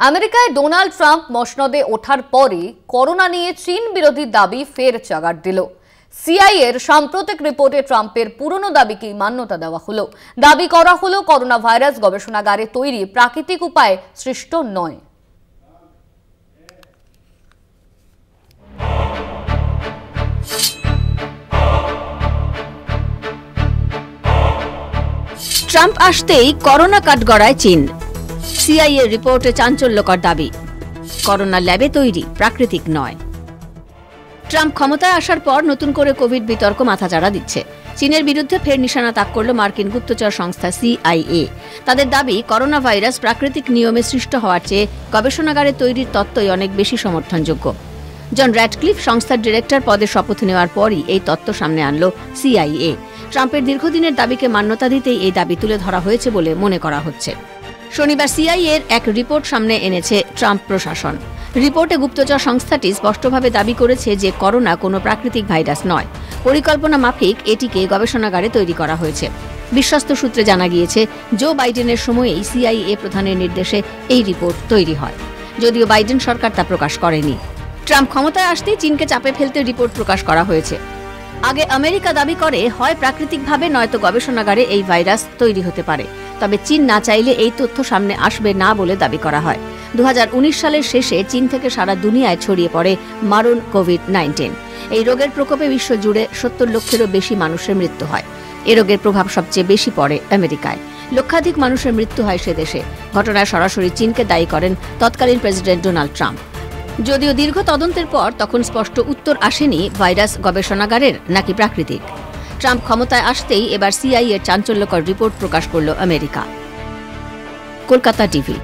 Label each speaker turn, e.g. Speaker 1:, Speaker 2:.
Speaker 1: আমেরিকায় Donald Trump মসনদে ওঠার পরে করোনা নিয়ে চীন বিরোধী দাবি ফের চাগার দিল। সিআইএর সাম্প্রতিক রিপোর্টে ট্রাম্পের পুরনো দাবিকেই মান্যতা দেওয়া হলো। দাবি করা হলো করোনা ভাইরাস গবেষণাগারে তৈরি প্রাকৃতিক উপায়ে সৃষ্ট নয়।
Speaker 2: ট্রাম্প আসতেই করোনা কাঠগড়ায় চীন। সিআইএর রিপোর্টে চাঞ্চল্যকর দাবি, করোনা ল্যাবে তৈরি, প্রাকৃতিক নয়। ট্রাম্প ক্ষমতায় আসার পর নতুন করে কোভিড বিতর্ক মাথাচাড়া দিচ্ছে। চীনের বিরুদ্ধে ফের নিশানা তাক করল মার্কিন গুপ্তচর সংস্থা সিআইএ। তাদের দাবি, করোনা ভাইরাস প্রাকৃতিক নিয়মে সৃষ্ট হওয়ার চেয়ে গবেষণাগারে তৈরির তত্ত্বই অনেক বেশি সমর্থনযোগ্য। জন র্যাডক্লিফ সংস্থার ডিরেক্টর পদে শপথ নেওয়ার পরই এই তত্ত্ব সামনে আনল সিআইএ। ট্রাম্পের দীর্ঘদিনের দাবিকে মান্যতা দিতেই এই দাবি তুলে ধরা হয়েছে বলে মনে করা হচ্ছে। শনিবার সিআইএর এক রিপোর্ট সামনে এনেছে ট্রাম্প প্রশাসন। রিপোর্টে গুপ্তচর সংস্থাটি স্পষ্টভাবে দাবি করেছে যে করোনা কোনো প্রাকৃতিক ভাইরাস নয়, পরিকল্পনা মাফিক এটিকে গবেষণাগারে তৈরি করা হয়েছে। বিশ্বস্ত সূত্রে জানা গিয়েছে, জো বাইডেনের সময়েই সিআইএ প্রধানের নির্দেশে এই রিপোর্ট তৈরি হয়, যদিও বাইডেন সরকার তা প্রকাশ করেনি। ট্রাম্প ক্ষমতায় আসতেই চীনকে চাপে ফেলতে রিপোর্ট প্রকাশ করা হয়েছে। আগে আমেরিকা দাবি করে হয় প্রাকৃতিকভাবে নয়তো গবেষণাগারে এই ভাইরাস তৈরি হতে পারে, তবে চীন না চাইলে এই তথ্য সামনে আসবে না বলে দাবি করা হয়। 2019 সালের শেষে চীন থেকে সারা দুনিয়ায় ছড়িয়ে পড়ে মারণ কোভিড-19। এই রোগের প্রকোপে বিশ্বজুড়ে 70 লক্ষেরও বেশি মানুষের মৃত্যু হয়। এ রোগের প্রভাব সবচেয়ে বেশি পড়ে আমেরিকায়। লক্ষাধিক মানুষের মৃত্যু হয় সে দেশে। ঘটনায় সরাসরি চীনকে দায়ী করেন তৎকালীন প্রেসিডেন্ট ডোনাল্ড ট্রাম্প। যদিও দীর্ঘ তদন্তের পর তখন স্পষ্ট উত্তর আসেনি ভাইরাস গবেষণাগারের নাকি প্রাকৃতিক। ট্রাম্প ক্ষমতায় আসতেই এবার সিআইএর চাঞ্চল্যকর রিপোর্ট প্রকাশ করল আমেরিকা। কলকাতা টিভি।